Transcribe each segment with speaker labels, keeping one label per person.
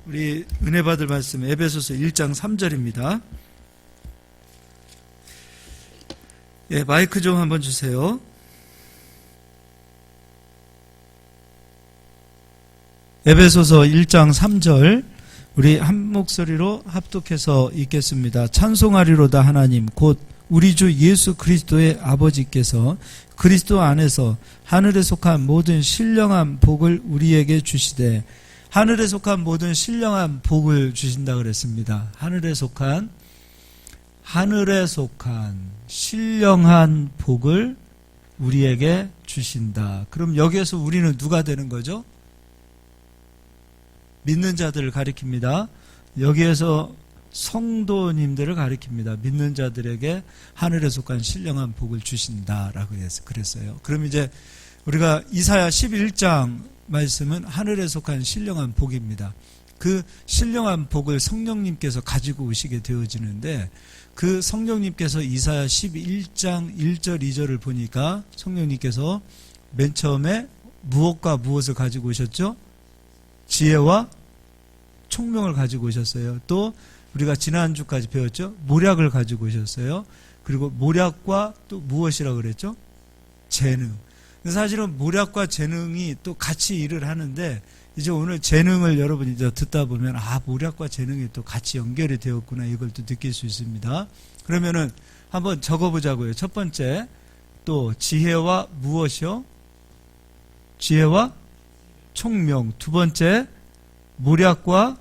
Speaker 1: 우리 은혜 받을 말씀 에베소서 1장 3절입니다. 예, 마이크 좀 한번 주세요. 에베소서 1장 3절 우리 한 목소리로 합독해서 읽겠습니다. 찬송하리로다 하나님 곧 우리 주 예수 그리스도의 아버지께서 그리스도 안에서 하늘에 속한 모든 신령한 복을 우리에게 주시되, 하늘에 속한 모든 신령한 복을 주신다 그랬습니다. 하늘에 속한 신령한 복을 우리에게 주신다. 그럼 여기에서 우리는 누가 되는 거죠? 믿는 자들을 가리킵니다. 여기에서 성도님들을 가리킵니다. 믿는 자들에게 하늘에 속한 신령한 복을 주신다라고 그랬어요. 그럼 이제 우리가 이사야 11장 말씀은 하늘에 속한 신령한 복입니다. 그 신령한 복을 성령님께서 가지고 오시게 되어지는데, 그 성령님께서 이사야 11장 1절 2절을 보니까 성령님께서 맨 처음에 무엇과 무엇을 가지고 오셨죠? 지혜와 총명을 가지고 오셨어요. 또 우리가 지난주까지 배웠죠? 모략을 가지고 오셨어요. 그리고 모략과 또 무엇이라고 그랬죠? 재능. 사실은 모략과 재능이 또 같이 일을 하는데, 이제 오늘 재능을 여러분이 이제 듣다 보면 모략과 재능이 또 같이 연결이 되었구나, 이걸 또 느낄 수 있습니다. 그러면은 한번 적어보자고요. 첫 번째, 또 지혜와 무엇이요? 지혜와 총명. 두 번째, 모략과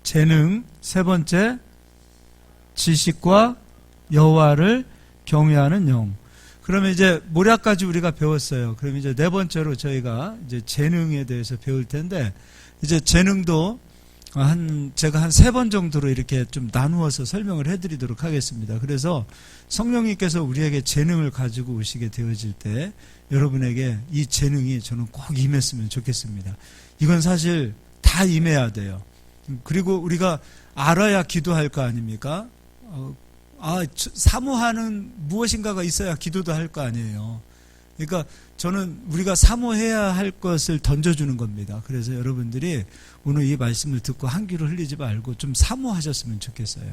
Speaker 1: 재능. 세 번째, 지식과 여호와를 경외하는 영. 그러면 이제 모략까지 우리가 배웠어요. 그럼 이제 네 번째로 저희가 이제 재능에 대해서 배울 텐데, 이제 재능도 제가 한 3번 정도로 이렇게 좀 나누어서 설명을 해드리도록 하겠습니다. 그래서 성령님께서 우리에게 재능을 가지고 오시게 되어질 때 여러분에게 이 재능이 저는 꼭 임했으면 좋겠습니다. 이건 사실 다 임해야 돼요. 그리고 우리가 알아야 기도할 거 아닙니까? 사모하는 무엇인가가 있어야 기도도 할 거 아니에요. 그러니까 저는 우리가 사모해야 할 것을 던져주는 겁니다. 그래서 여러분들이 오늘 이 말씀을 듣고 한 귀로 흘리지 말고 좀 사모하셨으면 좋겠어요.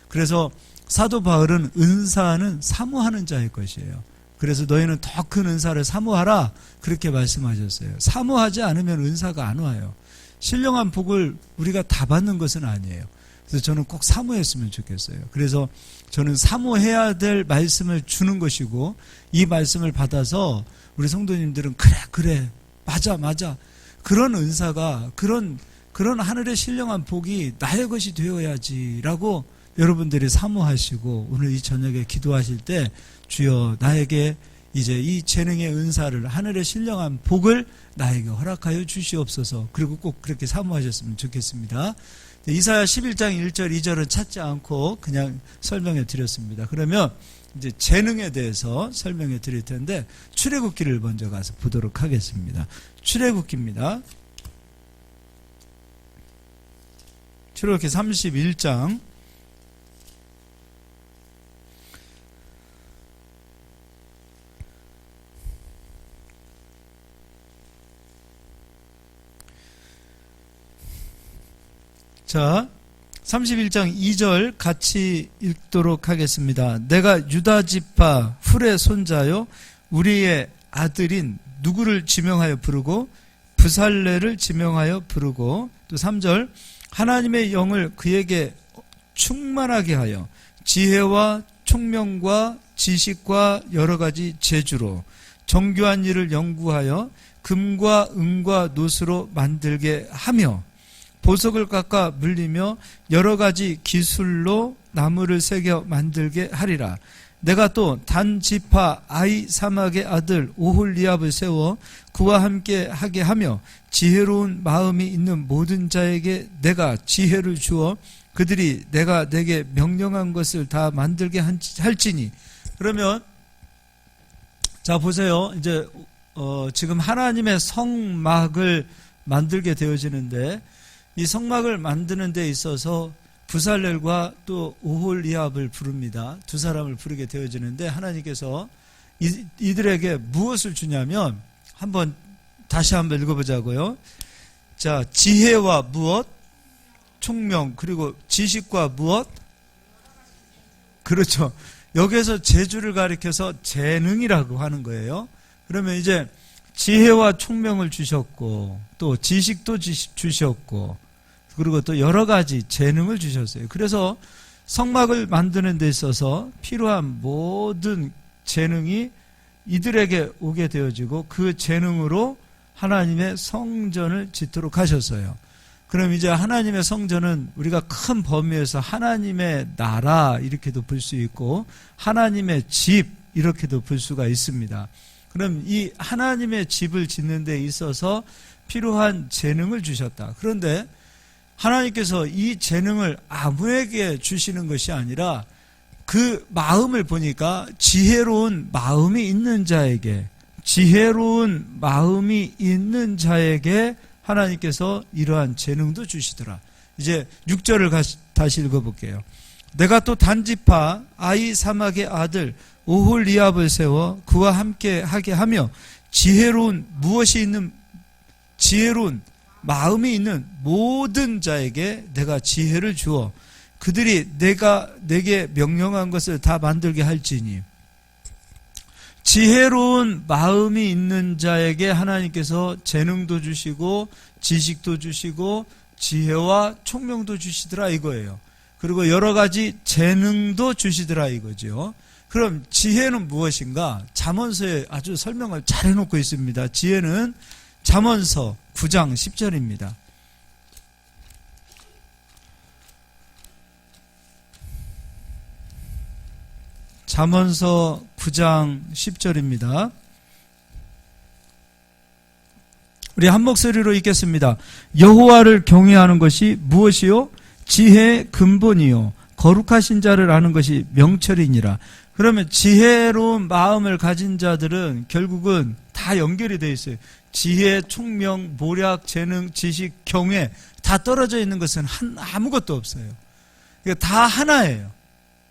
Speaker 1: 그래서 사도 바울은 은사는 사모하는 자의 것이에요. 그래서 너희는 더 큰 은사를 사모하라, 그렇게 말씀하셨어요. 사모하지 않으면 은사가 안 와요. 신령한 복을 우리가 다 받는 것은 아니에요. 그래서 저는 꼭 사모했으면 좋겠어요. 그래서 저는 사모해야 될 말씀을 주는 것이고, 이 말씀을 받아서 우리 성도님들은 그래 맞아 그런 은사가, 그런 하늘의 신령한 복이 나의 것이 되어야지라고 여러분들이 사모하시고, 오늘 이 저녁에 기도하실 때 주여 나에게 이제 이 재능의 은사를, 하늘의 신령한 복을 나에게 허락하여 주시옵소서. 그리고 꼭 그렇게 사모하셨으면 좋겠습니다. 이사야 11장 1절 2절은 찾지 않고 그냥 설명해 드렸습니다. 그러면 이제 재능에 대해서 설명해 드릴 텐데, 출애굽기를 먼저 가서 보도록 하겠습니다. 출애굽기입니다. 출애굽기 31장 자, 31장 2절 같이 읽도록 하겠습니다. 내가 유다 지파 훌의 손자요 우리의 아들인 누구를 지명하여 부르고 부살레를 지명하여 부르고, 또 3절 하나님의 영을 그에게 충만하게 하여 지혜와 총명과 지식과 여러 가지 재주로 정교한 일을 연구하여 금과 은과 노스로 만들게 하며, 보석을 깎아 물리며 여러 가지 기술로 나무를 새겨 만들게 하리라. 내가 또 단 지파 아히사막의 아들 오홀리압을 세워 그와 함께 하게 하며, 지혜로운 마음이 있는 모든 자에게 내가 지혜를 주어 그들이 내가 내게 명령한 것을 다 만들게 할지니. 그러면 자 보세요. 이제 지금 하나님의 성막을 만들게 되어지는데, 이 성막을 만드는 데 있어서 부살렐과 또 오홀리압을 부릅니다. 두 사람을 부르게 되어지는데, 하나님께서 이들에게 무엇을 주냐면, 다시 한번 읽어보자고요. 자, 지혜와 무엇? 총명. 그리고 지식과 무엇? 그렇죠. 여기에서 재주를 가리켜서 재능이라고 하는 거예요. 그러면 이제 지혜와 총명을 주셨고, 또 지식도 주셨고, 그리고 또 여러 가지 재능을 주셨어요. 그래서 성막을 만드는 데 있어서 필요한 모든 재능이 이들에게 오게 되어지고, 그 재능으로 하나님의 성전을 짓도록 하셨어요. 그럼 이제 하나님의 성전은 우리가 큰 범위에서 하나님의 나라 이렇게도 볼 수 있고, 하나님의 집 이렇게도 볼 수가 있습니다. 그럼 이 하나님의 집을 짓는 데 있어서 필요한 재능을 주셨다. 그런데 하나님께서 이 재능을 아무에게 주시는 것이 아니라 그 마음을 보니까 지혜로운 마음이 있는 자에게, 지혜로운 마음이 있는 자에게 하나님께서 이러한 재능도 주시더라. 이제 6절을 다시 읽어볼게요. 내가 또 단지파 아히사막의 아들 오홀리압을 세워 그와 함께 하게 하며 지혜로운 마음이 있는 모든 자에게 내가 지혜를 주어 그들이 내가 내게 명령한 것을 다 만들게 할지니. 지혜로운 마음이 있는 자에게 하나님께서 재능도 주시고 지식도 주시고 지혜와 총명도 주시더라 이거예요. 그리고 여러 가지 재능도 주시더라 이거죠. 그럼 지혜는 무엇인가? 잠언서에 아주 설명을 잘 해놓고 있습니다. 지혜는 잠언서 9장 10절입니다. 잠언서 9장 10절입니다. 우리 한 목소리로 읽겠습니다. 여호와를 경외하는 것이 무엇이요? 지혜의 근본이요 거룩하신 자를 아는 것이 명철이니라. 그러면 지혜로운 마음을 가진 자들은 결국은 다 연결이 되어 있어요. 지혜, 총명, 모략, 재능, 지식, 경외 다 떨어져 있는 것은 아무것도 없어요. 그러니까 다 하나예요.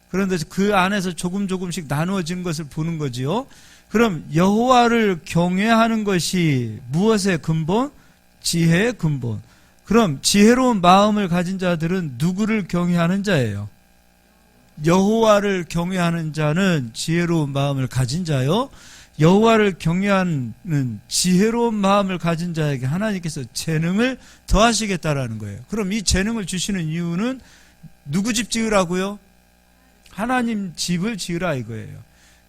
Speaker 1: 그런데 그 안에서 조금씩 나누어지는 것을 보는 거지요. 그럼 여호와를 경외하는 것이 무엇의 근본? 지혜의 근본. 그럼 지혜로운 마음을 가진 자들은 누구를 경외하는 자예요? 여호와를 경외하는 자는 지혜로운 마음을 가진 자요. 여호와를 경외하는 지혜로운 마음을 가진 자에게 하나님께서 재능을 더하시겠다라는 거예요. 그럼 이 재능을 주시는 이유는 누구 집 지으라고요? 하나님 집을 지으라 이거예요.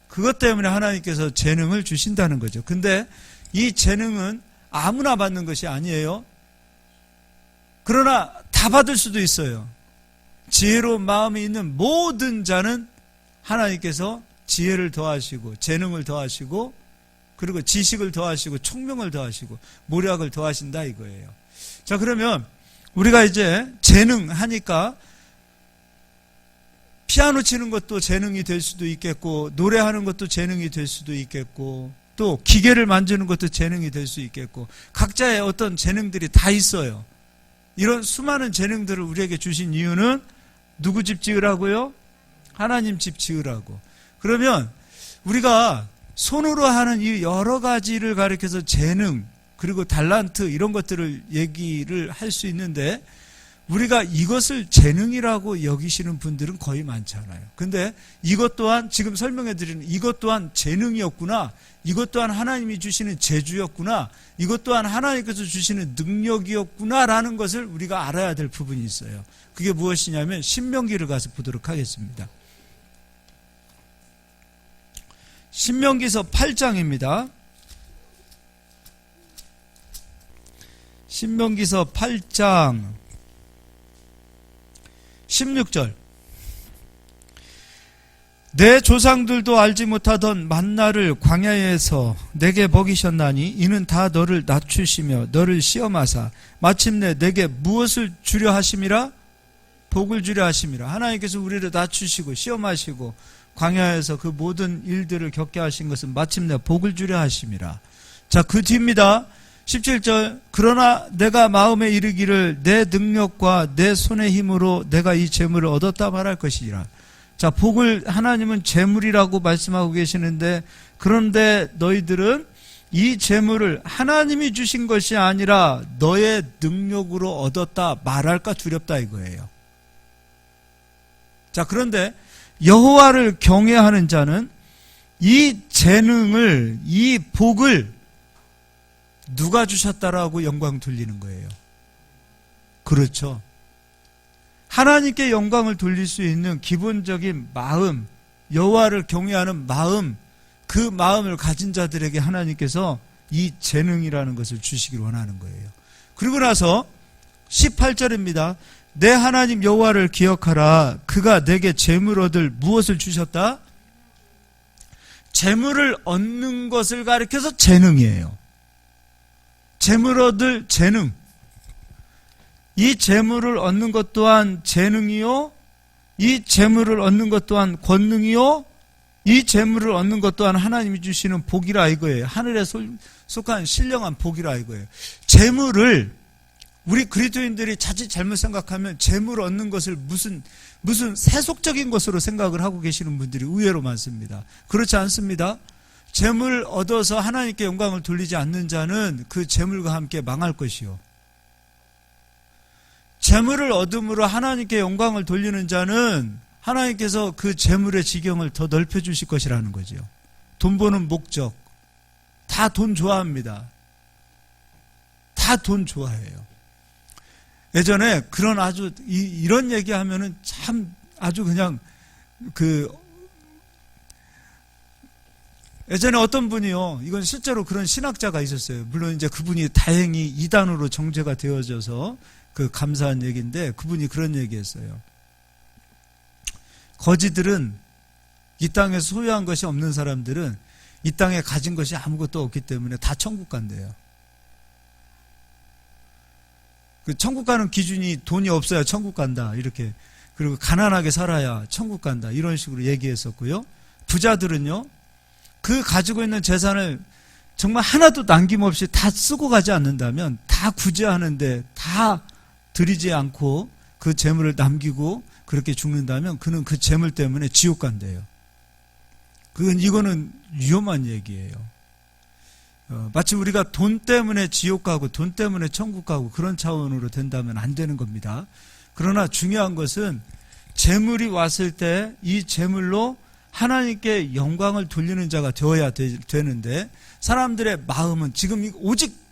Speaker 1: 그것 때문에 하나님께서 재능을 주신다는 거죠. 근데 이 재능은 아무나 받는 것이 아니에요. 그러나 다 받을 수도 있어요. 지혜로운 마음이 있는 모든 자는 하나님께서 지혜를 더하시고 재능을 더하시고 그리고 지식을 더하시고 총명을 더하시고 모략을 더하신다 이거예요. 자, 그러면 우리가 이제 재능 하니까 피아노 치는 것도 재능이 될 수도 있겠고, 노래하는 것도 재능이 될 수도 있겠고, 또 기계를 만지는 것도 재능이 될 수 있겠고, 각자의 어떤 재능들이 다 있어요. 이런 수많은 재능들을 우리에게 주신 이유는 누구 집 지으라고요? 하나님 집 지으라고. 그러면 우리가 손으로 하는 이 여러 가지를 가리켜서 재능 그리고 달란트 이런 것들을 얘기를 할 수 있는데, 우리가 이것을 재능이라고 여기시는 분들은 거의 많지 않아요. 근데 이것 또한 지금 설명해 드리는 이것 또한 재능이었구나, 이것 또한 하나님이 주시는 재주였구나, 이것 또한 하나님께서 주시는 능력이었구나 라는 것을 우리가 알아야 될 부분이 있어요. 그게 무엇이냐면 신명기를 가서 보도록 하겠습니다. 신명기서 8장입니다. 신명기서 8장 16절. 내 조상들도 알지 못하던 만나를 광야에서 내게 먹이셨나니 이는 다 너를 낮추시며 너를 시험하사 마침내 내게 무엇을 주려 하심이라? 복을 주려 하심이라. 하나님께서 우리를 낮추시고 시험하시고 광야에서 그 모든 일들을 겪게 하신 것은 마침내 복을 주려 하심이라. 자, 그 뒤입니다. 17절. 그러나 내가 마음에 이르기를 내 능력과 내 손의 힘으로 내가 이 재물을 얻었다 말할 것이라. 자, 복을 하나님은 재물이라고 말씀하고 계시는데, 그런데 너희들은 이 재물을 하나님이 주신 것이 아니라 너의 능력으로 얻었다 말할까 두렵다 이거예요. 자, 그런데 여호와를 경외하는 자는 이 재능을, 이 복을 누가 주셨다라고 영광 돌리는 거예요. 그렇죠. 하나님께 영광을 돌릴 수 있는 기본적인 마음, 여호와를 경외하는 마음, 그 마음을 가진 자들에게 하나님께서 이 재능이라는 것을 주시길 원하는 거예요. 그리고 나서 18절입니다. 내 하나님 여호와를 기억하라. 그가 내게 재물 얻을 무엇을 주셨다? 재물을 얻는 것을 가리켜서 재능이에요. 재물 얻을 재능. 이 재물을 얻는 것 또한 재능이요, 이 재물을 얻는 것 또한 권능이요, 이 재물을 얻는 것 또한 하나님이 주시는 복이라 이거예요. 하늘에 속한 신령한 복이라 이거예요. 재물을 우리 그리스도인들이 자칫 잘못 생각하면 재물 얻는 것을 무슨 세속적인 것으로 생각을 하고 계시는 분들이 의외로 많습니다. 그렇지 않습니다. 재물 얻어서 하나님께 영광을 돌리지 않는 자는 그 재물과 함께 망할 것이요, 재물을 얻음으로 하나님께 영광을 돌리는 자는 하나님께서 그 재물의 지경을 더 넓혀주실 것이라는 거죠. 돈 버는 목적, 다 돈 좋아합니다. 다 돈 좋아해요. 예전에 그런 아주 이런 얘기하면은 참 아주 그냥 예전에 어떤 분이요, 이건 실제로 그런 신학자가 있었어요. 물론 이제 그분이 다행히 이단으로 정죄가 되어져서 그 감사한 얘기인데, 그분이 그런 얘기했어요. 거지들은, 이 땅에 소유한 것이 없는 사람들은 이 땅에 가진 것이 아무것도 없기 때문에 다 천국 간대요. 그 천국 가는 기준이 돈이 없어야 천국 간다, 이렇게. 그리고 가난하게 살아야 천국 간다, 이런 식으로 얘기했었고요. 부자들은요, 그 가지고 있는 재산을 정말 하나도 남김없이 다 쓰고 가지 않는다면, 다 구제하는데 다 드리지 않고 그 재물을 남기고 그렇게 죽는다면 그는 그 재물 때문에 지옥 간대요. 이거는 위험한 얘기예요. 마치 우리가 돈 때문에 지옥 가고 돈 때문에 천국 가고 그런 차원으로 된다면 안 되는 겁니다. 그러나 중요한 것은 재물이 왔을 때 이 재물로 하나님께 영광을 돌리는 자가 되어야 되는데, 사람들의 마음은 지금 오직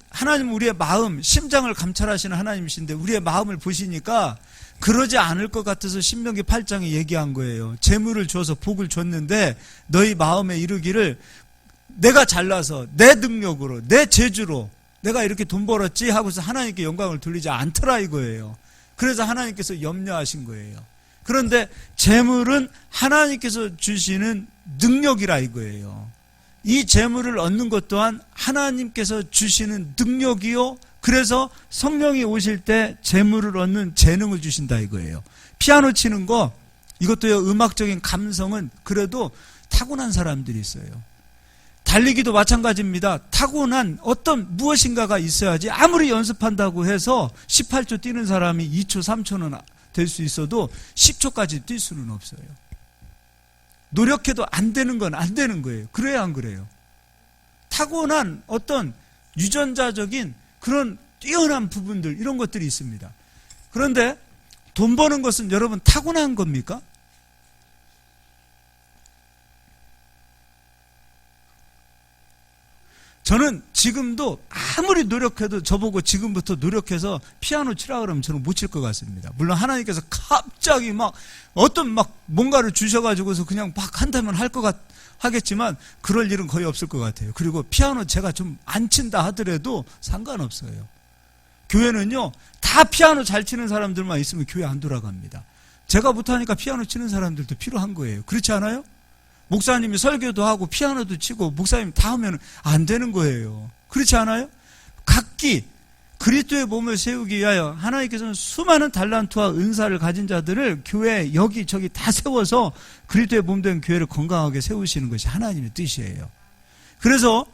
Speaker 1: 하나님, 우리의 마음, 심장을 감찰하시는 하나님이신데 우리의 마음을 보시니까 그러지 않을 것 같아서 신명기 8장에 얘기한 거예요. 재물을 줘서 복을 줬는데 너희 마음에 이르기를 내가 잘나서 내 능력으로 내 재주로 내가 이렇게 돈 벌었지 하고서 하나님께 영광을 돌리지 않더라 이거예요. 그래서 하나님께서 염려하신 거예요. 그런데 재물은 하나님께서 주시는 능력이라 이거예요. 이 재물을 얻는 것 또한 하나님께서 주시는 능력이요, 그래서 성령이 오실 때 재물을 얻는 재능을 주신다 이거예요. 피아노 치는 거, 이것도요, 음악적인 감성은 그래도 타고난 사람들이 있어요. 달리기도 마찬가지입니다. 타고난 어떤 무엇인가가 있어야지, 아무리 연습한다고 해서 18초 뛰는 사람이 2초, 3초는 될 수 있어도 10초까지 뛸 수는 없어요. 노력해도 안 되는 건 안 되는 거예요. 그래야 안 그래요? 타고난 어떤 유전자적인 그런 뛰어난 부분들, 이런 것들이 있습니다. 그런데 돈 버는 것은 여러분 타고난 겁니까? 저는 지금도 아무리 노력해도 저보고 지금부터 노력해서 피아노 치라 그러면 저는 못 칠 것 같습니다. 물론 하나님께서 갑자기 뭔가를 주셔가지고서 그냥 막 한다면 할 것 하겠지만 그럴 일은 거의 없을 것 같아요. 그리고 피아노 제가 좀 안 친다 하더라도 상관없어요. 교회는요, 다 피아노 잘 치는 사람들만 있으면 교회 안 돌아갑니다. 제가 못하니까 피아노 치는 사람들도 필요한 거예요. 그렇지 않아요? 목사님이 설교도 하고 피아노도 치고 목사님 다 하면 안 되는 거예요. 그렇지 않아요? 각기 그리스도의 몸을 세우기 위하여 하나님께서는 수많은 달란트와 은사를 가진 자들을 교회 여기저기 다 세워서 그리스도의 몸 된 교회를 건강하게 세우시는 것이 하나님의 뜻이에요. 그래서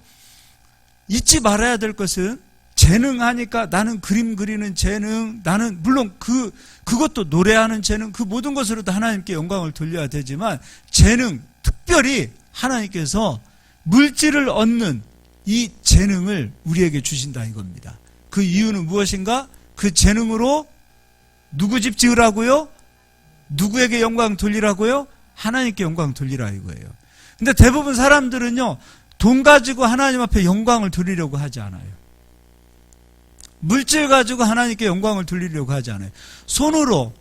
Speaker 1: 잊지 말아야 될 것은, 재능하니까 나는 그림 그리는 재능, 나는 물론 그것도 노래하는 재능, 그 모든 것으로도 하나님께 영광을 돌려야 되지만, 재능, 특별히 하나님께서 물질을 얻는 이 재능을 우리에게 주신다 이겁니다. 그 이유는 무엇인가? 그 재능으로 누구 집 지으라고요? 누구에게 영광 돌리라고요? 하나님께 영광 돌리라 이거예요. 근데 대부분 사람들은요, 돈 가지고 하나님 앞에 영광을 돌리려고 하지 않아요. 물질 가지고 하나님께 영광을 돌리려고 하지 않아요. 손으로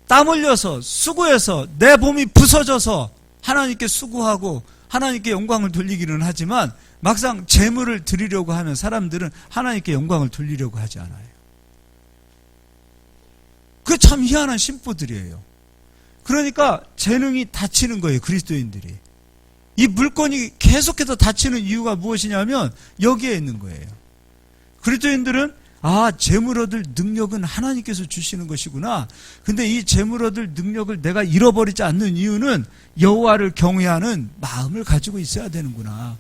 Speaker 1: 땀 흘려서 수고해서 내 몸이 부서져서 하나님께 수고하고 하나님께 영광을 돌리기는 하지만 막상 재물을 드리려고 하면 사람들은 하나님께 영광을 돌리려고 하지 않아요. 그게 참 희한한 심보들이에요. 그러니까 재능이 닫히는 거예요, 그리스도인들이. 이 물건이 계속해서 닫히는 이유가 무엇이냐면 여기에 있는 거예요. 그리스도인들은 재물 얻을 능력은 하나님께서 주시는 것이구나. 근데 이 재물 얻을 능력을 내가 잃어버리지 않는 이유는 여호와를 경외하는 마음을 가지고 있어야 되는구나.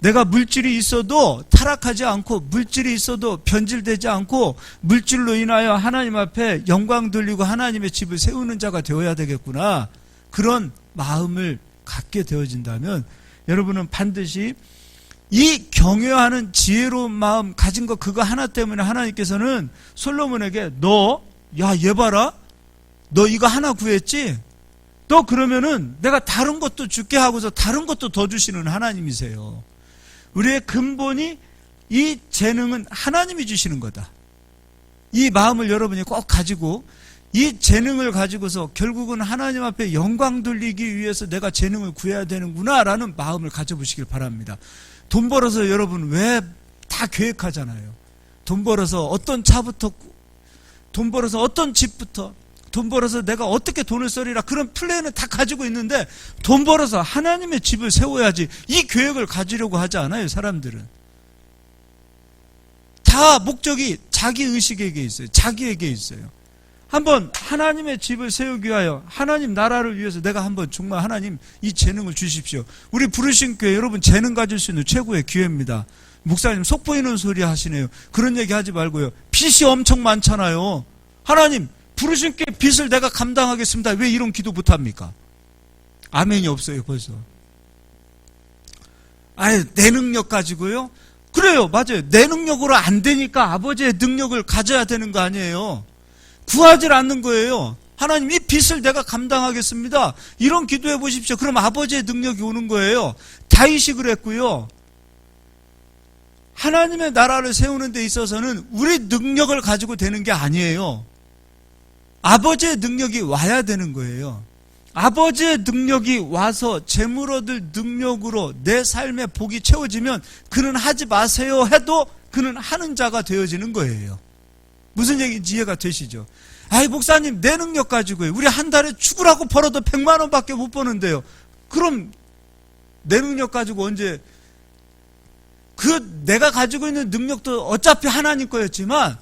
Speaker 1: 내가 물질이 있어도 타락하지 않고, 물질이 있어도 변질되지 않고, 물질로 인하여 하나님 앞에 영광 돌리고 하나님의 집을 세우는 자가 되어야 되겠구나. 그런 마음을 갖게 되어진다면 여러분은 반드시 이 경외하는 지혜로운 마음 가진 거 그거 하나 때문에 하나님께서는 솔로몬에게 얘 봐라, 너 이거 하나 구했지? 너 그러면은 내가 다른 것도 줄게 하고서 다른 것도 더 주시는 하나님이세요. 우리의 근본이 이 재능은 하나님이 주시는 거다. 이 마음을 여러분이 꼭 가지고 이 재능을 가지고서 결국은 하나님 앞에 영광 돌리기 위해서 내가 재능을 구해야 되는구나 라는 마음을 가져보시길 바랍니다. 돈 벌어서 여러분 왜 다 계획하잖아요. 돈 벌어서 어떤 차부터, 돈 벌어서 어떤 집부터, 돈 벌어서 내가 어떻게 돈을 쓰리라 그런 플랜은 다 가지고 있는데 돈 벌어서 하나님의 집을 세워야지 이 계획을 가지려고 하지 않아요, 사람들은. 다 목적이 자기 의식에게 있어요. 자기에게 있어요. 한번 하나님의 집을 세우기 위하여 하나님 나라를 위해서 내가 한번 정말 하나님 이 재능을 주십시오. 우리 부르신 교회 여러분 재능 가질 수 있는 최고의 기회입니다. 목사님 속 보이는 소리 하시네요. 그런 얘기 하지 말고요. 빚이 엄청 많잖아요. 하나님 부르신 교회 빚을 내가 감당하겠습니다. 왜 이런 기도 못합니까? 아멘이 없어요 벌써. 내 능력 가지고요? 그래요, 맞아요. 내 능력으로 안 되니까 아버지의 능력을 가져야 되는 거 아니에요. 구하질 않는 거예요. 하나님 이 빚을 내가 감당하겠습니다. 이런 기도해 보십시오. 그럼 아버지의 능력이 오는 거예요. 다윗이 그랬고요. 하나님의 나라를 세우는 데 있어서는 우리 능력을 가지고 되는 게 아니에요. 아버지의 능력이 와야 되는 거예요. 아버지의 능력이 와서 재물 얻을 능력으로 내 삶의 복이 채워지면 그는 하지 마세요 해도 그는 하는 자가 되어지는 거예요. 무슨 얘기인지 이해가 되시죠? 목사님 내 능력 가지고요. 우리 한 달에 죽으라고 벌어도 100만 원밖에 못 버는데요. 그럼 내 능력 가지고 언제, 내가 가지고 있는 능력도 어차피 하나님 거였지만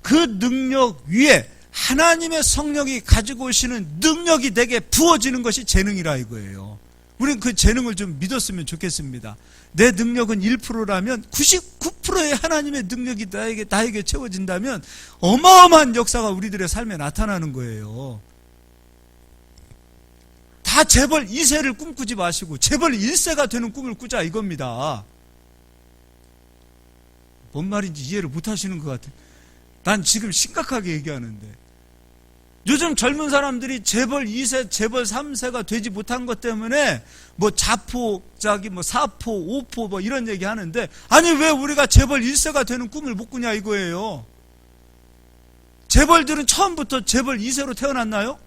Speaker 1: 그 능력 위에 하나님의 성령이 가지고 오시는 능력이 내게 부어지는 것이 재능이라 이거예요. 우리는 그 재능을 좀 믿었으면 좋겠습니다. 내 능력은 1%라면 99%의 하나님의 능력이 나에게 채워진다면 어마어마한 역사가 우리들의 삶에 나타나는 거예요. 다 재벌 2세를 꿈꾸지 마시고 재벌 1세가 되는 꿈을 꾸자 이겁니다. 뭔 말인지 이해를 못 하시는 것 같아요. 난 지금 심각하게 얘기하는데 요즘 젊은 사람들이 재벌 2세, 재벌 3세가 되지 못한 것 때문에 자포, 4포, 5포 이런 얘기 하는데 아니 왜 우리가 재벌 1세가 되는 꿈을 못 꾸냐 이거예요. 재벌들은 처음부터 재벌 2세로 태어났나요?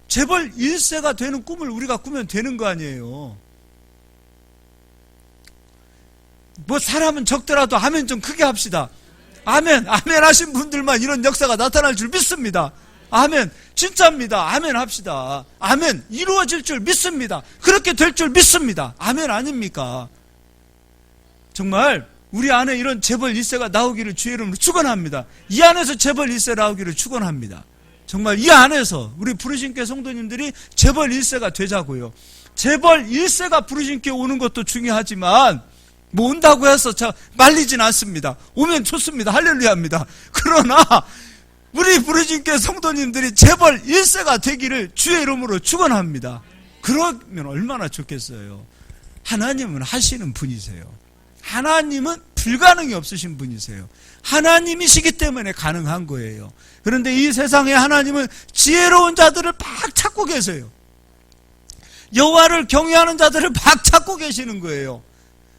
Speaker 1: 재벌 1세가 되는 꿈을 우리가 꾸면 되는 거 아니에요. 사람은 적더라도 아멘 좀 크게 합시다. 아멘 하신 분들만 이런 역사가 나타날 줄 믿습니다. 아멘, 진짜입니다. 아멘 합시다. 아멘, 이루어질 줄 믿습니다. 그렇게 될 줄 믿습니다. 아멘 아닙니까? 정말 우리 안에 이런 재벌 1세가 나오기를 주의 이름으로 축원합니다. 이 안에서 재벌 1세 나오기를 축원합니다. 정말 이 안에서 우리 부르신 교회 성도님들이 재벌 1세가 되자고요. 재벌 1세가 부르신 교회 오는 것도 중요하지만 온다고 해서 말리진 않습니다. 오면 좋습니다. 할렐루야입니다. 그러나 우리 부르신 교회 성도님들이 재벌 1세가 되기를 주의 이름으로 축원합니다. 그러면 얼마나 좋겠어요. 하나님은 하시는 분이세요. 하나님은 불가능이 없으신 분이세요. 하나님이시기 때문에 가능한 거예요. 그런데 이 세상에 하나님은 지혜로운 자들을 막 찾고 계세요. 여호와를 경외하는 자들을 막 찾고 계시는 거예요.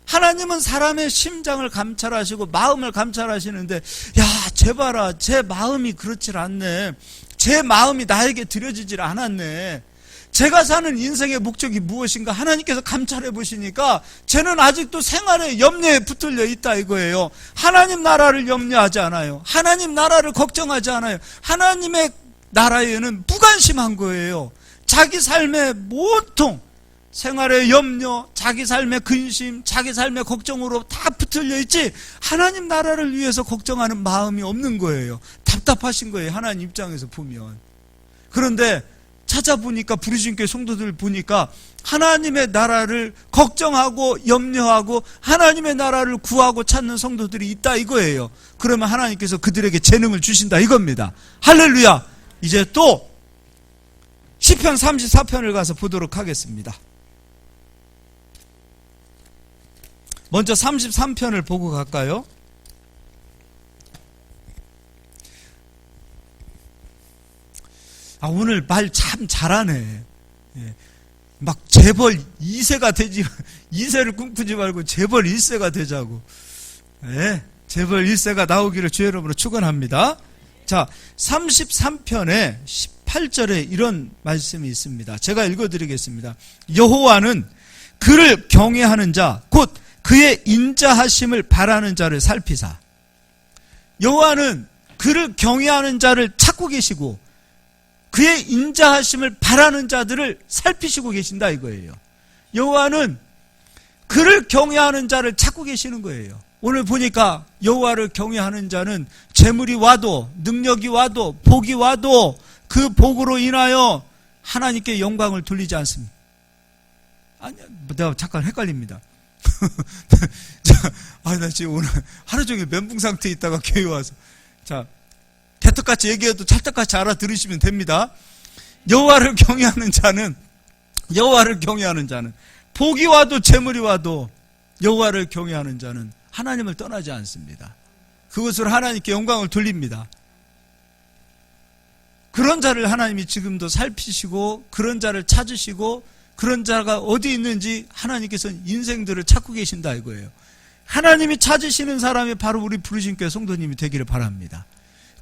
Speaker 1: 하나님은 사람의 심장을 감찰하시고 마음을 감찰하시는데, 야, 쟤 봐라, 제 마음이 그렇질 않네. 제 마음이 나에게 드려지질 않았네. 제가 사는 인생의 목적이 무엇인가 하나님께서 감찰해 보시니까 쟤는 아직도 생활의 염려에 붙들려 있다 이거예요. 하나님 나라를 염려하지 않아요. 하나님 나라를 걱정하지 않아요. 하나님의 나라에는 무관심한 거예요. 자기 삶의 모통, 생활의 염려, 자기 삶의 근심, 자기 삶의 걱정으로 다 붙들려 있지 하나님 나라를 위해서 걱정하는 마음이 없는 거예요. 답답하신 거예요. 하나님 입장에서 보면. 그런데 찾아보니까 부르신 교회 성도들 보니까 하나님의 나라를 걱정하고 염려하고 하나님의 나라를 구하고 찾는 성도들이 있다 이거예요. 그러면 하나님께서 그들에게 재능을 주신다 이겁니다. 할렐루야. 이제 또 시편 34편을 가서 보도록 하겠습니다. 먼저 33편을 보고 갈까요? 오늘 말 참 잘하네. 막 재벌 2세가 되지, 2세를 꿈꾸지 말고 재벌 1세가 되자고. 재벌 1세가 나오기를 주의 이름으로 축원합니다. 자, 33편에 18절에 이런 말씀이 있습니다. 제가 읽어드리겠습니다. 여호와는 그를 경외하는 자, 곧 그의 인자하심을 바라는 자를 살피사. 여호와는 그를 경외하는 자를 찾고 계시고 그의 인자하심을 바라는 자들을 살피시고 계신다 이거예요. 여호와는 그를 경외하는 자를 찾고 계시는 거예요. 오늘 보니까 여호와를 경외하는 자는 재물이 와도 능력이 와도 복이 와도 그 복으로 인하여 하나님께 영광을 돌리지 않습니다. 아니, 내가 잠깐 헷갈립니다. 나 지금 오늘 하루 종일 멘붕 상태에 있다가 교회 와서. 자, 개떡같이 얘기해도 찰떡같이 알아들으시면 됩니다. 여호와를 경외하는 자는 복이 와도 재물이 와도 여호와를 경외하는 자는 하나님을 떠나지 않습니다. 그것으로 하나님께 영광을 돌립니다. 그런 자를 하나님이 지금도 살피시고 그런 자를 찾으시고 그런 자가 어디 있는지 하나님께서는 인생들을 찾고 계신다 이거예요. 하나님이 찾으시는 사람이 바로 우리 부르신 교회 성도님이 되기를 바랍니다.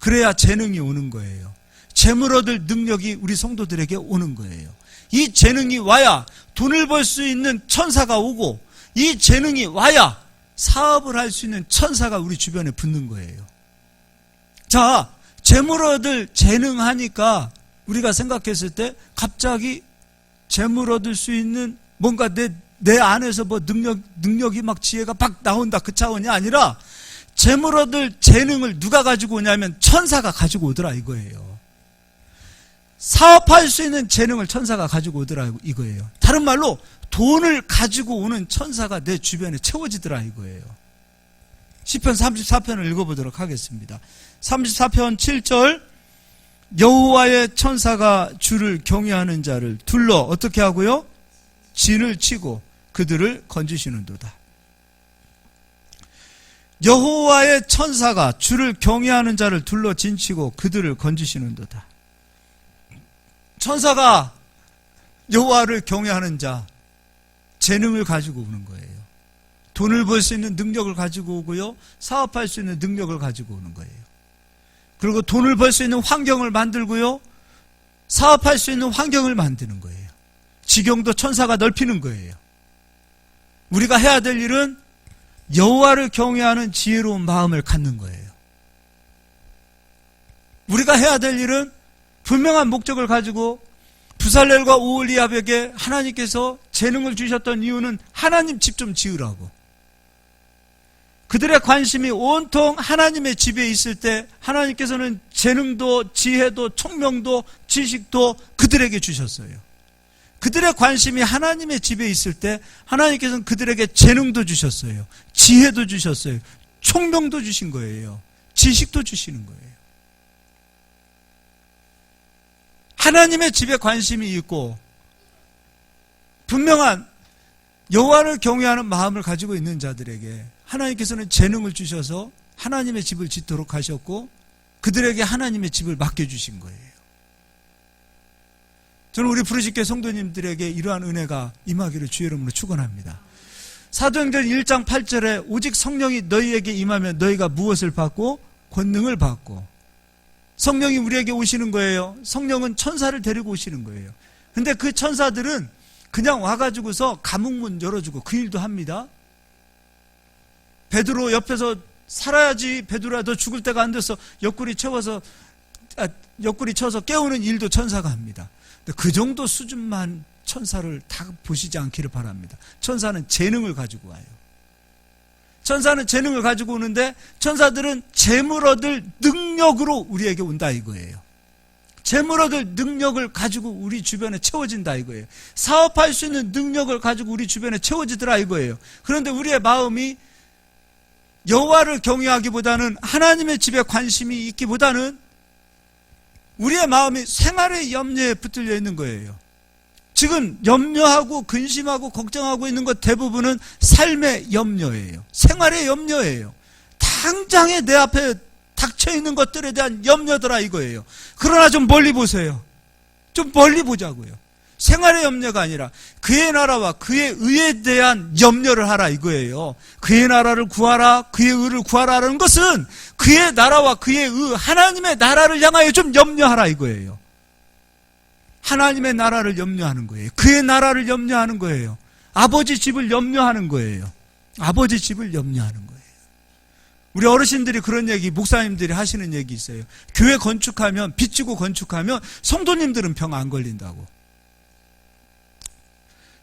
Speaker 1: 그래야 재능이 오는 거예요. 재물 얻을 능력이 우리 성도들에게 오는 거예요. 이 재능이 와야 돈을 벌 수 있는 천사가 오고 이 재능이 와야 사업을 할 수 있는 천사가 우리 주변에 붙는 거예요. 자, 재물 얻을 재능 하니까 우리가 생각했을 때 갑자기 재물 얻을 수 있는 뭔가 내 안에서 뭐 능력이 막 지혜가 막 나온다 그 차원이 아니라 재물 얻을 재능을 누가 가지고 오냐면 천사가 가지고 오더라 이거예요. 사업할 수 있는 재능을 천사가 가지고 오더라 이거예요. 다른 말로 돈을 가지고 오는 천사가 내 주변에 채워지더라 이거예요. 시편 34편을 읽어보도록 하겠습니다. 34편 7절 여호와의 천사가 주를 경외하는 자를 둘러 어떻게 하고요? 진을 치고 그들을 건지시는도다. 여호와의 천사가 주를 경외하는 자를 둘러 진치고 그들을 건지시는도다. 천사가 여호와를 경외하는 자 재능을 가지고 오는 거예요. 돈을 벌 수 있는 능력을 가지고 오고요. 사업할 수 있는 능력을 가지고 오는 거예요. 그리고 돈을 벌 수 있는 환경을 만들고요. 사업할 수 있는 환경을 만드는 거예요. 지경도 천사가 넓히는 거예요. 우리가 해야 될 일은 여호와를 경외하는 지혜로운 마음을 갖는 거예요. 우리가 해야 될 일은 분명한 목적을 가지고 부살렐과 오홀리압에게 하나님께서 재능을 주셨던 이유는 하나님 집 좀 지으라고. 그들의 관심이 온통 하나님의 집에 있을 때 하나님께서는 재능도 지혜도 총명도 지식도 그들에게 주셨어요. 그들의 관심이 하나님의 집에 있을 때 하나님께서는 그들에게 재능도 주셨어요. 지혜도 주셨어요. 총명도 주신 거예요. 지식도 주시는 거예요. 하나님의 집에 관심이 있고 분명한 여호와를 경외하는 마음을 가지고 있는 자들에게 하나님께서는 재능을 주셔서 하나님의 집을 짓도록 하셨고 그들에게 하나님의 집을 맡겨주신 거예요. 저는 우리 부르짖게 성도님들에게 이러한 은혜가 임하기를 주의 이름으로 축원합니다. 사도행전 1장 8절에 오직 성령이 너희에게 임하면 너희가 무엇을 받고? 권능을 받고. 성령이 우리에게 오시는 거예요. 성령은 천사를 데리고 오시는 거예요. 근데 그 천사들은 그냥 와가지고서 감옥문 열어주고 그 일도 합니다. 베드로 옆에서 살아야지, 베드로야 너 죽을 때가 안 돼서 옆구리 쳐서 깨우는 일도 천사가 합니다. 근데 그 정도 수준만 천사를 다 보시지 않기를 바랍니다. 천사는 재능을 가지고 와요. 천사는 재능을 가지고 오는데 천사들은 재물 얻을 능력으로 우리에게 온다 이거예요. 재물 얻을 능력을 가지고 우리 주변에 채워진다 이거예요. 사업할 수 있는 능력을 가지고 우리 주변에 채워지더라 이거예요. 그런데 우리의 마음이 여호와를 경외하기보다는 하나님의 집에 관심이 있기보다는 우리의 마음이 생활의 염려에 붙들려 있는 거예요. 지금 염려하고 근심하고 걱정하고 있는 것 대부분은 삶의 염려예요. 생활의 염려예요. 당장에 내 앞에 닥쳐있는 것들에 대한 염려더라 이거예요. 그러나 좀 멀리 보세요. 좀 멀리 보자고요. 생활의 염려가 아니라 그의 나라와 그의 의에 대한 염려를 하라 이거예요. 그의 나라를 구하라, 그의 의를 구하라는 것은 그의 나라와 그의 의, 하나님의 나라를 향하여 좀 염려하라 이거예요. 하나님의 나라를 염려하는 거예요. 그의 나라를 염려하는 거예요. 아버지 집을 염려하는 거예요. 아버지 집을 염려하는 거예요. 우리 어르신들이 그런 얘기, 목사님들이 하시는 얘기 있어요. 교회 건축하면, 빚지고 건축하면 성도님들은 병 안 걸린다고.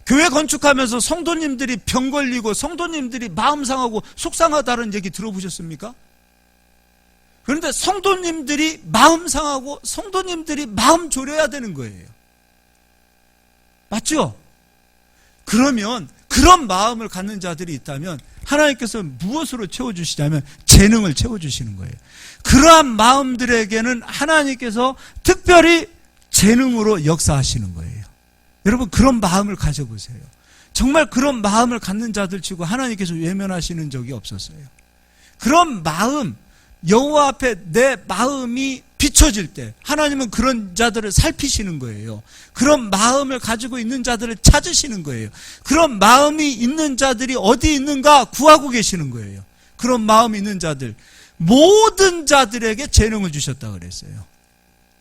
Speaker 1: 교회 건축하면서 성도님들이 병 걸리고 성도님들이 마음 상하고 속상하다는 얘기 들어보셨습니까? 그런데 성도님들이 마음 상하고 성도님들이 마음 졸여야 되는 거예요. 맞죠? 그러면 그런 마음을 갖는 자들이 있다면 하나님께서 무엇으로 채워주시냐면 재능을 채워주시는 거예요. 그러한 마음들에게는 하나님께서 특별히 재능으로 역사하시는 거예요. 여러분 그런 마음을 가져보세요. 정말 그런 마음을 갖는 자들 치고 하나님께서 외면하시는 적이 없었어요. 그런 마음, 여호와 앞에 내 마음이 비춰질 때 하나님은 그런 자들을 살피시는 거예요. 그런 마음을 가지고 있는 자들을 찾으시는 거예요. 그런 마음이 있는 자들이 어디 있는가 구하고 계시는 거예요. 그런 마음이 있는 자들, 모든 자들에게 재능을 주셨다고 그랬어요.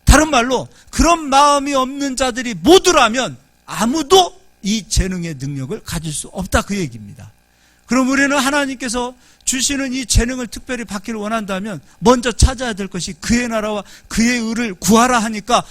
Speaker 1: 다른 말로 그런 마음이 없는 자들이 모두라면 아무도 이 재능의 능력을 가질 수 없다 그 얘기입니다. 그럼 우리는 하나님께서 주시는 이 재능을 특별히 받기를 원한다면 먼저 찾아야 될 것이 그의 나라와 그의 의를 구하라 하니까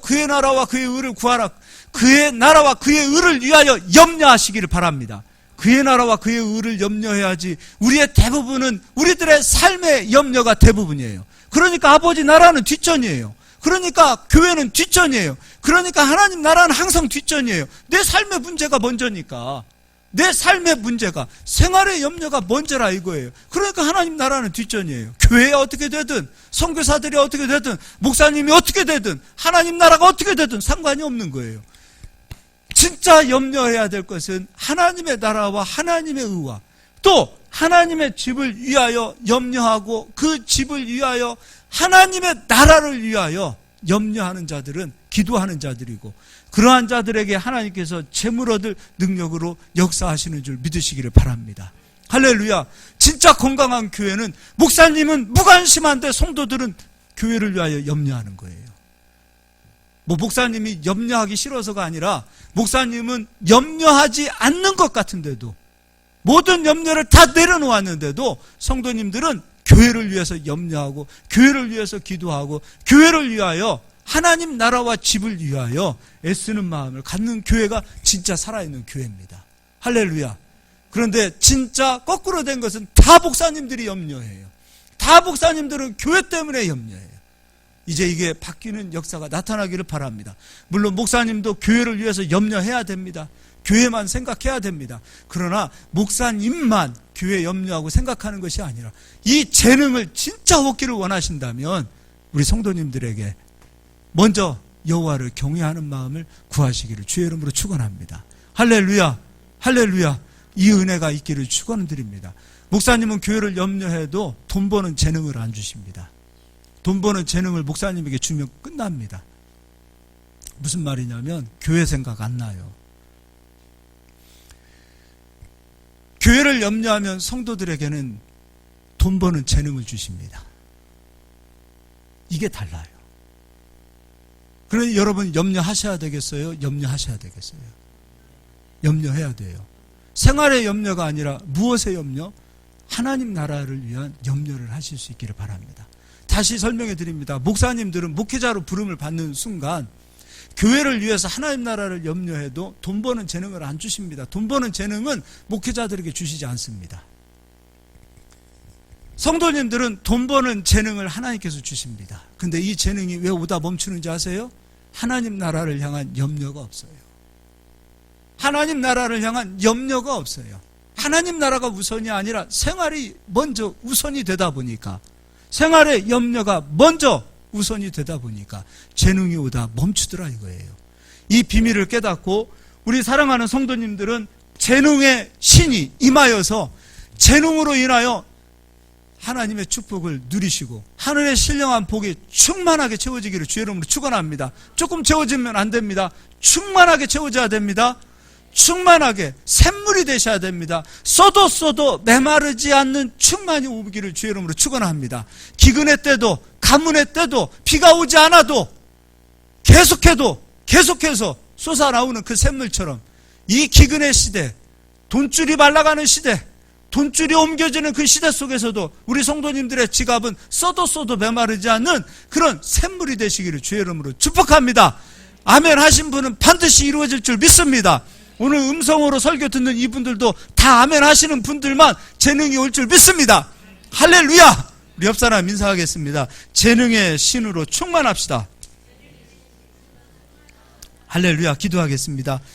Speaker 1: 그의 나라와 그의 의를 구하라. 그의 나라와 그의 의를 위하여 염려하시기를 바랍니다. 그의 나라와 그의 의를 염려해야지 우리의 대부분은 우리들의 삶의 염려가 대부분이에요. 그러니까 아버지 나라는 뒷전이에요. 그러니까 교회는 뒷전이에요. 그러니까 하나님 나라는 항상 뒷전이에요. 내 삶의 문제가 먼저니까. 내 삶의 문제가, 생활의 염려가 먼저라 이거예요. 그러니까 하나님 나라는 뒷전이에요. 교회가 어떻게 되든, 선교사들이 어떻게 되든, 목사님이 어떻게 되든, 하나님 나라가 어떻게 되든 상관이 없는 거예요. 진짜 염려해야 될 것은 하나님의 나라와 하나님의 의와 또 하나님의 집을 위하여 염려하고 그 집을 위하여 하나님의 나라를 위하여 염려하는 자들은 기도하는 자들이고 그러한 자들에게 하나님께서 재물 얻을 능력으로 역사하시는 줄 믿으시기를 바랍니다. 할렐루야. 진짜 건강한 교회는 목사님은 무관심한데 성도들은 교회를 위하여 염려하는 거예요. 목사님이 염려하기 싫어서가 아니라 목사님은 염려하지 않는 것 같은데도 모든 염려를 다 내려놓았는데도 성도님들은 교회를 위해서 염려하고 교회를 위해서 기도하고 교회를 위하여 하나님 나라와 집을 위하여 애쓰는 마음을 갖는 교회가 진짜 살아있는 교회입니다. 할렐루야. 그런데 진짜 거꾸로 된 것은 다 목사님들이 염려해요. 다 목사님들은 교회 때문에 염려해요. 이제 이게 바뀌는 역사가 나타나기를 바랍니다. 물론 목사님도 교회를 위해서 염려해야 됩니다. 교회만 생각해야 됩니다. 그러나 목사님만 교회 염려하고 생각하는 것이 아니라 이 재능을 진짜 얻기를 원하신다면 우리 성도님들에게 먼저 여호와를 경외하는 마음을 구하시기를 주의 이름으로 축원합니다. 할렐루야. 할렐루야. 이 은혜가 있기를 축원드립니다. 목사님은 교회를 염려해도 돈 버는 재능을 안 주십니다. 돈 버는 재능을 목사님에게 주면 끝납니다. 무슨 말이냐면 교회 생각 안 나요. 교회를 염려하면 성도들에게는 돈 버는 재능을 주십니다. 이게 달라요. 그러니 여러분 염려하셔야 되겠어요? 염려하셔야 되겠어요? 염려해야 돼요. 생활의 염려가 아니라 무엇의 염려? 하나님 나라를 위한 염려를 하실 수 있기를 바랍니다. 다시 설명해 드립니다. 목사님들은 목회자로 부름을 받는 순간 교회를 위해서 하나님 나라를 염려해도 돈 버는 재능을 안 주십니다. 돈 버는 재능은 목회자들에게 주시지 않습니다. 성도님들은 돈 버는 재능을 하나님께서 주십니다. 근데 이 재능이 왜 오다 멈추는지 아세요? 하나님 나라를 향한 염려가 없어요. 하나님 나라를 향한 염려가 없어요. 하나님 나라가 우선이 아니라 생활이 먼저 우선이 되다 보니까, 생활의 염려가 먼저 우선이 되다 보니까 재능이 오다 멈추더라 이거예요. 이 비밀을 깨닫고 우리 사랑하는 성도님들은 재능의 신이 임하여서 재능으로 인하여 하나님의 축복을 누리시고 하늘의 신령한 복이 충만하게 채워지기를 주의 이름으로 축원합니다. 조금 채워지면 안 됩니다. 충만하게 채워져야 됩니다. 충만하게 샘물이 되셔야 됩니다. 써도 메마르지 않는 충만이 오기를 주의 이름으로 축원합니다. 기근의 때도 가뭄의 때도 비가 오지 않아도 계속해서 솟아나오는 그 샘물처럼 이 기근의 시대, 돈줄이 말라가는 시대, 돈줄이 옮겨지는 그 시대 속에서도 우리 성도님들의 지갑은 써도 메마르지 않는 그런 샘물이 되시기를 주의 이름으로 축복합니다. 아멘 하신 분은 반드시 이루어질 줄 믿습니다. 오늘 음성으로 설교 듣는 이분들도 다 아멘 하시는 분들만 재능이 올 줄 믿습니다. 할렐루야! 우리 옆사람 인사하겠습니다. 재능의 신으로 충만합시다. 할렐루야! 기도하겠습니다.